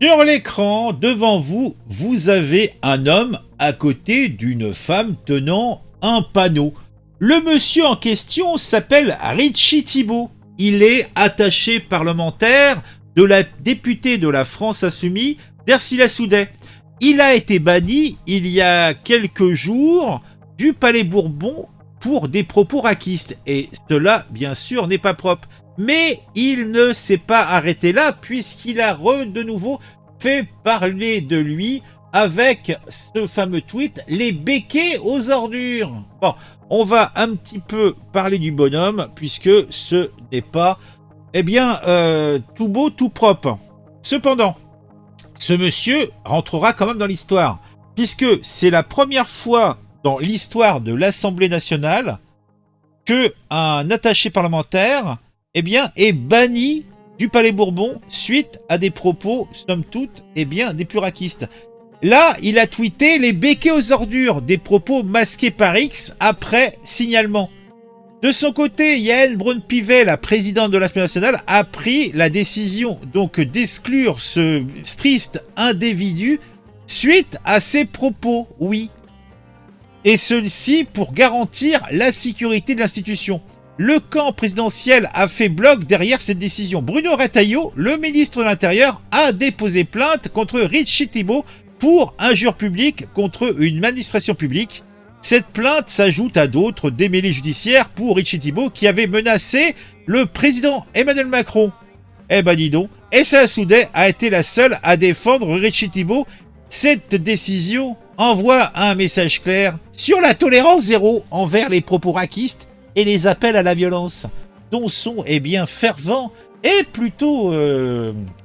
Sur l'écran, devant vous, vous avez un homme à côté d'une femme tenant un panneau. Le monsieur en question s'appelle Richie Thibault. Il est attaché parlementaire de la députée de la France Insoumise, Dercila Soudet. Il a été banni il y a quelques jours du Palais Bourbon pour des propos racistes. Et cela, bien sûr, n'est pas propre. Mais il ne s'est pas arrêté là puisqu'il a de nouveau fait parler de lui avec ce fameux tweet « Les béquets aux ordures ». Bon, on va un petit peu parler du bonhomme puisque ce n'est pas, tout beau, tout propre. Cependant, ce monsieur rentrera quand même dans l'histoire puisque c'est la première fois dans l'histoire de l'Assemblée nationale qu'un attaché parlementaire est banni du Palais Bourbon suite à des propos, somme toute, des plus racistes. Là, il a tweeté les béquets aux ordures, des propos masqués par X après signalement. De son côté, Yael Braun-Pivet, la présidente de l'Assemblée nationale, a pris la décision donc d'exclure ce triste individu suite à ses propos, oui. Et ceci pour garantir la sécurité de l'institution. Le camp présidentiel a fait bloc derrière cette décision. Bruno Retailleau, le ministre de l'Intérieur, a déposé plainte contre Richie Thibault pour injure publique contre une administration publique. Cette plainte s'ajoute à d'autres démêlés judiciaires pour Richie Thibault qui avait menacé le président Emmanuel Macron. Eh ben dis donc, Dercila Soudet a été la seule à défendre Richie Thibault. Cette décision envoie un message clair sur la tolérance zéro envers les propos racistes et les appels à la violence, dont sont fervents et plutôt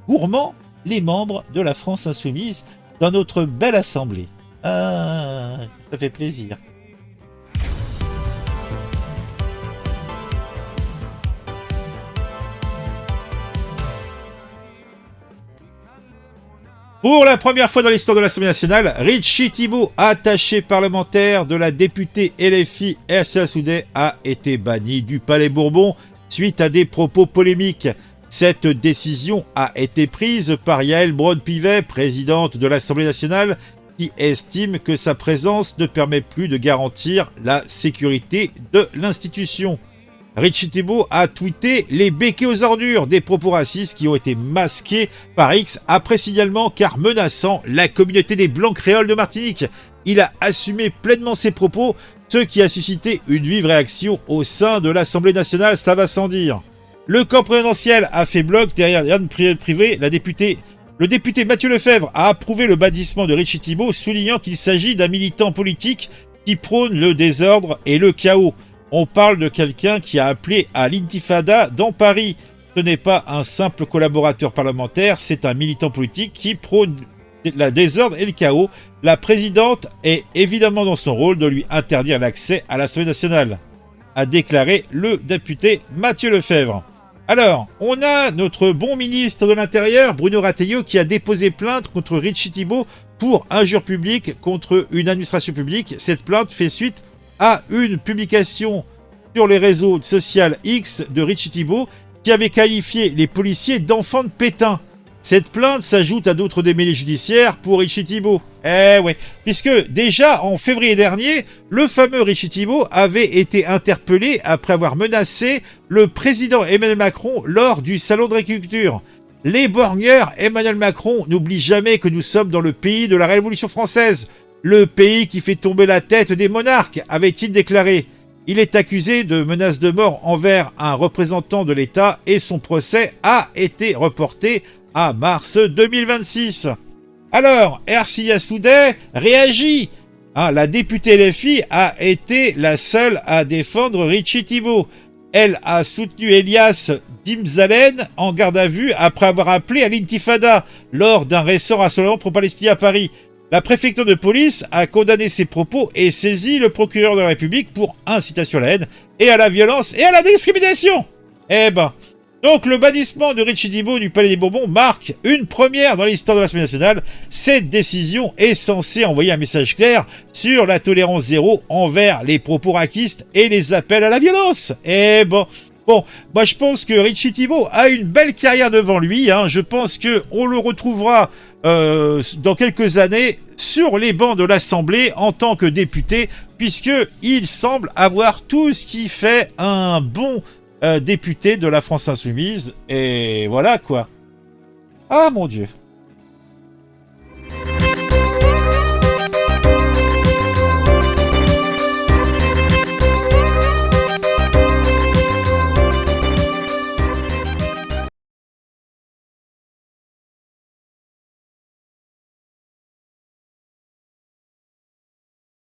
gourmands les membres de la France Insoumise dans notre belle assemblée. Ah, ça fait plaisir. Pour la première fois dans l'histoire de l'Assemblée nationale, Richie Thibault, attaché parlementaire de la députée LFI Dercila Soudet, a été banni du Palais Bourbon suite à des propos polémiques. Cette décision a été prise par Yael Braun-Pivet, présidente de l'Assemblée nationale, qui estime que sa présence ne permet plus de garantir la sécurité de l'institution. Richie Thibault a tweeté « Les béquets aux ordures », des propos racistes qui ont été masqués par X après signalement car menaçant la communauté des Blancs créoles de Martinique. Il a assumé pleinement ses propos, ce qui a suscité une vive réaction au sein de l'Assemblée nationale, cela va sans dire. Le camp présidentiel a fait bloc derrière Yann Privé, le député Mathieu Lefebvre a approuvé le bannissement de Richie Thibault, soulignant qu'il s'agit d'un militant politique qui prône le désordre et le chaos. On parle de quelqu'un qui a appelé à l'intifada dans Paris. Ce n'est pas un simple collaborateur parlementaire, c'est un militant politique qui prône le désordre et le chaos. La présidente est évidemment dans son rôle de lui interdire l'accès à l'Assemblée nationale, a déclaré le député Mathieu Lefebvre. Alors, on a notre bon ministre de l'Intérieur, Bruno Retailleau, qui a déposé plainte contre Richie Thibault pour injure publique contre une administration publique. Cette plainte fait suite à une publication sur les réseaux sociaux X de Richie Thibault qui avait qualifié les policiers d'enfants de Pétain. Cette plainte s'ajoute à d'autres démêlés judiciaires pour Richie Thibault. Puisque déjà en février dernier, le fameux Richie Thibault avait été interpellé après avoir menacé le président Emmanuel Macron lors du salon de l'agriculture. Les borgneurs, Emmanuel Macron n'oublie jamais que nous sommes dans le pays de la Révolution française. Le pays qui fait tomber la tête des monarques, avait-il déclaré. Il est accusé de menaces de mort envers un représentant de l'État et son procès a été reporté à mars 2026. Alors, Dercila Soudet réagit. La députée LFI a été la seule à défendre Richie Thibault. Elle a soutenu Elias Dimzalen en garde à vue après avoir appelé à l'intifada lors d'un récent rassemblement pro-palestinien à Paris. La préfecture de police a condamné ces propos et saisi le procureur de la République pour incitation à la haine et à la violence et à la discrimination. Donc le bannissement de Richie Thibault du Palais des Bourbons marque une première dans l'histoire de l'Assemblée nationale. Cette décision est censée envoyer un message clair sur la tolérance zéro envers les propos racistes et les appels à la violence. Bon, moi je pense que Richie Thibault a une belle carrière devant lui. Hein. Je pense qu'on le retrouvera dans quelques années sur les bancs de l'Assemblée en tant que député, puisqu'il semble avoir tout ce qui fait un bon député de la France Insoumise. Et voilà quoi. Ah mon Dieu.